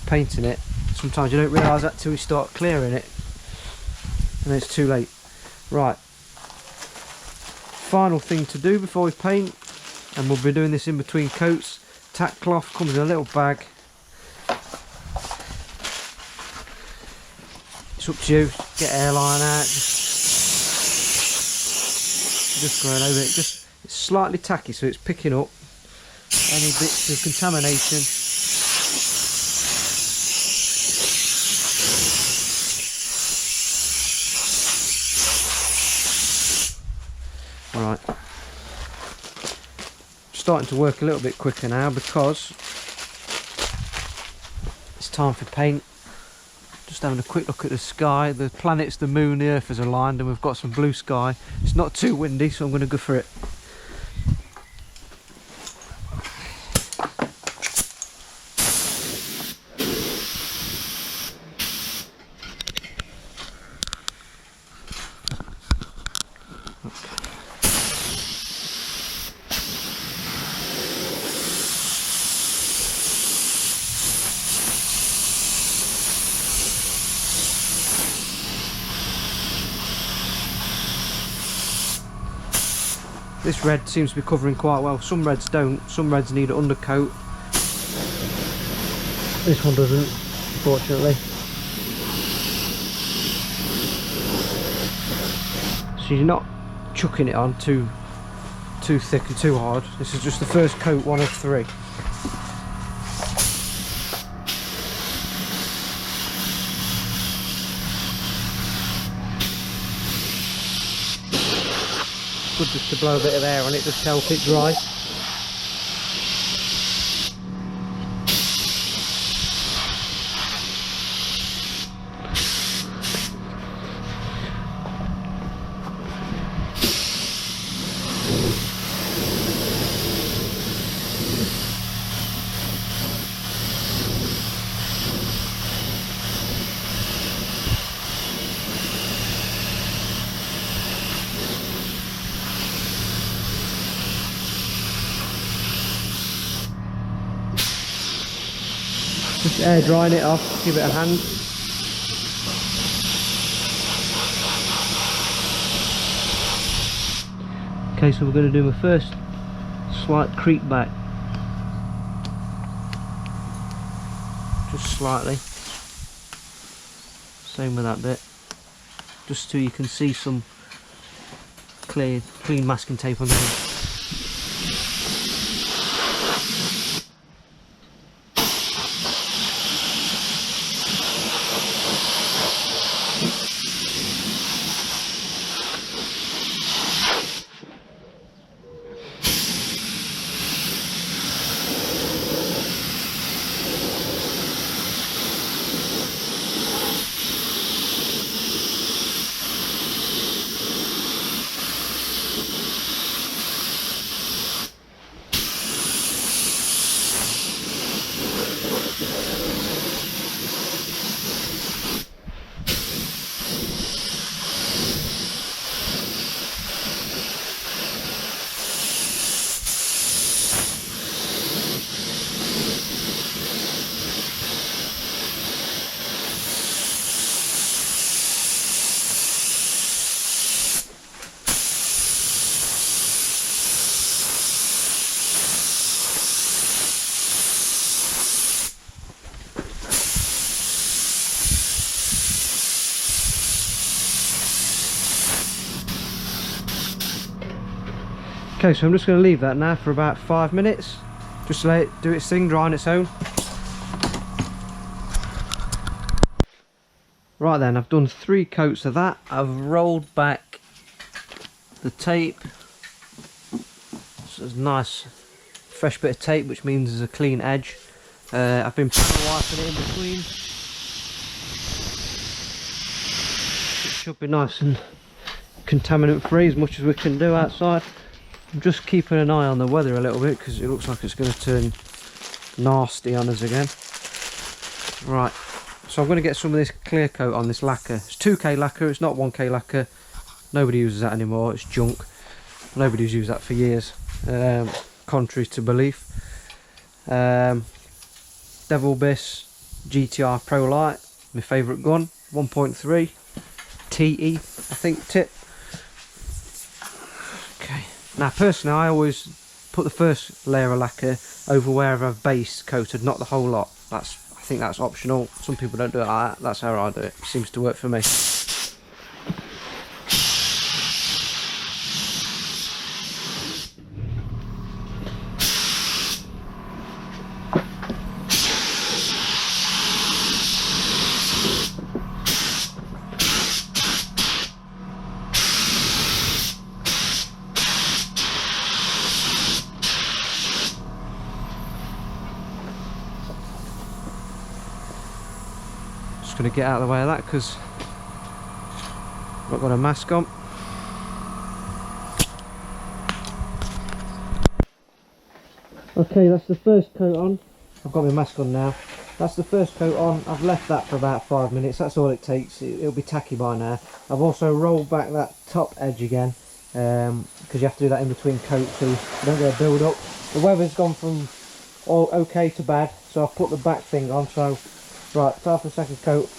Speaker 1: painting it. Sometimes you don't realise that till you start clearing it, and it's too late. Right, final thing to do before we paint, and we'll be doing this in between coats. Tack cloth comes in a little bag. It's up to you. Get airline out. Just going over it. It's slightly tacky, so it's picking up any bits of contamination. Right, starting to work a little bit quicker now because it's time for paint. Just having a quick look at the sky. The planets, the moon, the earth is aligned, and we've got some blue sky. It's not too windy, so I'm going to go for it. This red seems to be covering quite well. Some reds don't. Some reds need an undercoat. This one doesn't, unfortunately. So you're not chucking it on too too thick and too hard. This is just the first coat, one of 3. Good just to blow a bit of air on it just to help it dry. Just air drying it off, give it a hand. Okay, so we're going to do my first slight creep back. Just slightly. Same with that bit. Just so you can see some clean masking tape on there. Okay, so I'm just going to leave that now for about 5 minutes, just to let it do its thing, dry on its own. Right then, I've done 3 coats of that. I've rolled back the tape, so it's a nice fresh bit of tape, which means there's a clean edge. I've been panel wiping it in between. It should be nice and contaminant free as much as we can do outside. I'm just keeping an eye on the weather a little bit because it looks like it's going to turn nasty on us again. Right, so I'm going to get some of this clear coat on this lacquer. It's 2K lacquer, it's not 1K lacquer. Nobody uses that anymore, it's junk. Nobody's used that for years, contrary to belief. Devil Biss GTR Pro Light, my favourite gun, 1.3 TE, I think, tip. Okay. Now personally I always put the first layer of lacquer over wherever I've base coated, not the whole lot. I think that's optional. Some people don't do it like that. That's how I do it. It seems to work for me. Going to get out of the way of that because I've got a mask on. Okay, that's the first coat on. I've got my mask on now. That's the first coat on. I've left that for about 5 minutes. That's all it takes. It'll be tacky by now. I've also rolled back that top edge again because you have to do that in between coats so you don't get a build up. The weather's gone from all okay to bad, so I've put the back thing on. So right, start the second coat.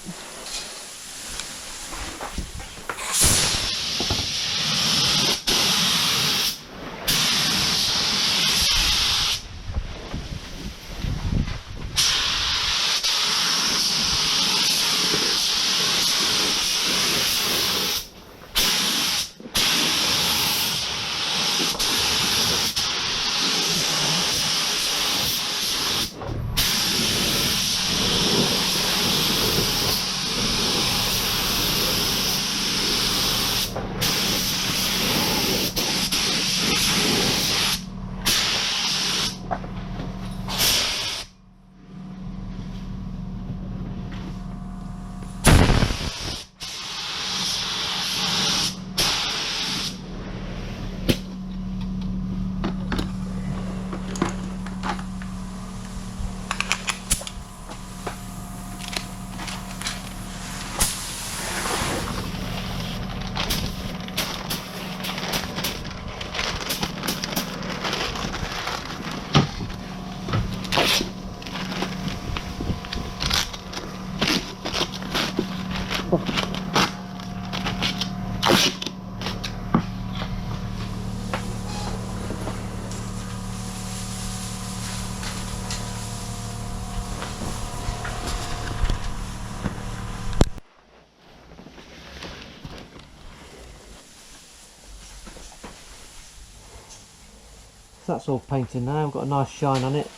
Speaker 1: that's all painted now. Got a nice shine on it.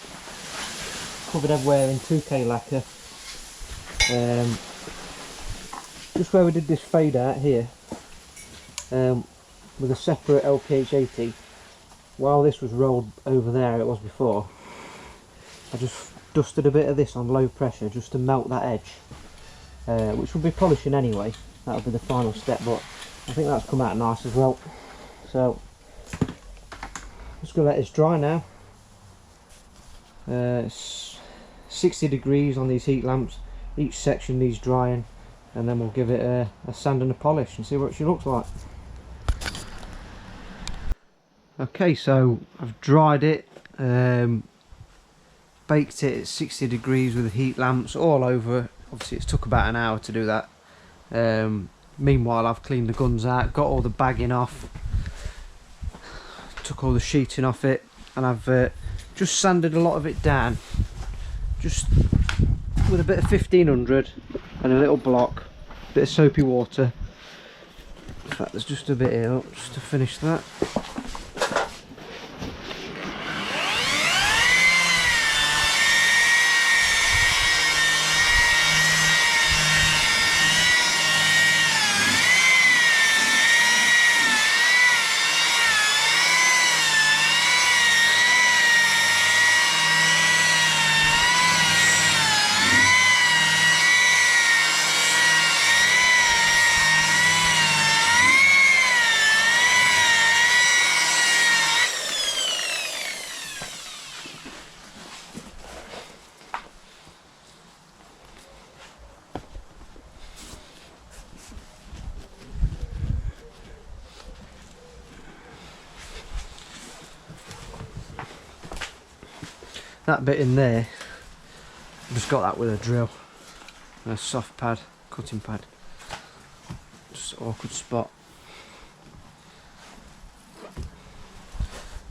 Speaker 1: Covered everywhere in 2K lacquer. Just where we did this fade out here, with a separate LPH 80, while this was rolled over there it was before, I just dusted a bit of this on low pressure just to melt that edge, which will be polishing anyway. That'll be the final step, but I think that's come out nice as well. So just gonna let this dry now. It's 60 degrees on these heat lamps. Each section needs drying, and then we'll give it a sand and a polish and see what she looks like. Okay, so I've dried it, baked it at 60 degrees with the heat lamps all over. Obviously it's took about an hour to do that. Meanwhile I've cleaned the guns out, got all the bagging off, took all the sheeting off it, and I've just sanded a lot of it down, just with a bit of 1500 and a little block, a bit of soapy water. In fact, there's just a bit here just to finish that. That bit in there, I just got that with a drill and a soft pad, cutting pad. Just an awkward spot.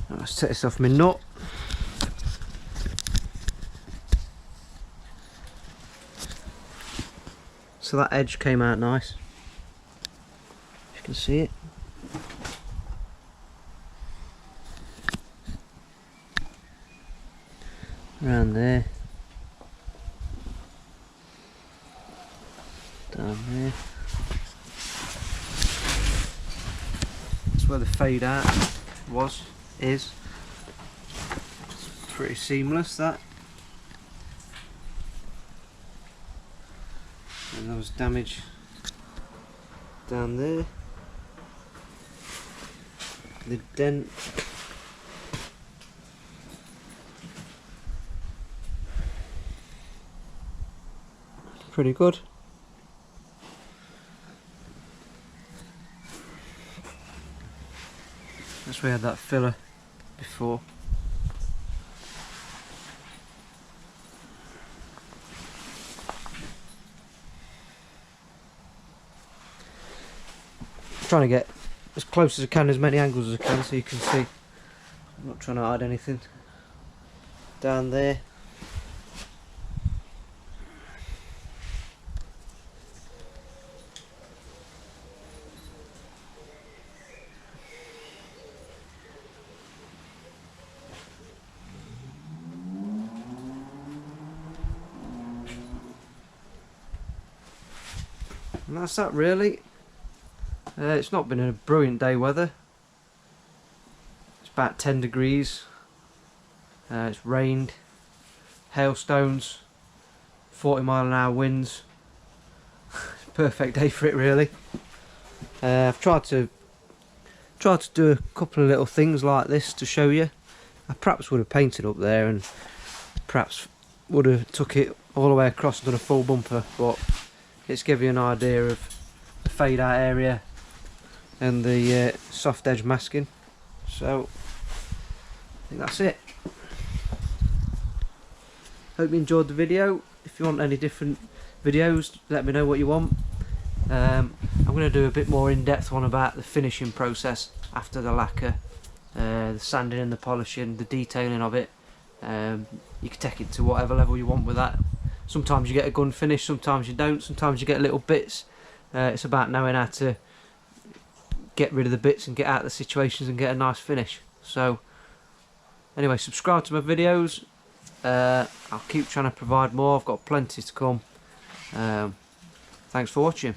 Speaker 1: Now let's take this off my nut. So that edge came out nice, if you can see it. Around there, down there. That's where the fade out is. It's pretty seamless, that. And there was damage down there. The dent. Pretty good. That's where we had that filler before. I'm trying to get as close as I can, as many angles as I can, so you can see. I'm not trying to hide anything. Down there. And that's that really. It's not been a brilliant day weather. It's about 10 degrees. It's rained, hailstones, 40-mile-an-hour winds. Perfect day for it really. I've tried to do a couple of little things like this to show you. I perhaps would have painted up there and perhaps would have took it all the way across and done a full bumper, but it's giving you an idea of the fade out area and the soft edge masking. So I think that's it. Hope you enjoyed the video. If you want any different videos, let me know what you want. I'm going to do a bit more in-depth one about the finishing process after the lacquer, the sanding and the polishing, the detailing of it. You can take it to whatever level you want with that. Sometimes you get a gun finish, sometimes you don't, sometimes you get little bits. It's about knowing how to get rid of the bits and get out of the situations and get a nice finish. So Anyway, subscribe to my videos. I'll keep trying to provide more. I've got plenty to come. Thanks for watching.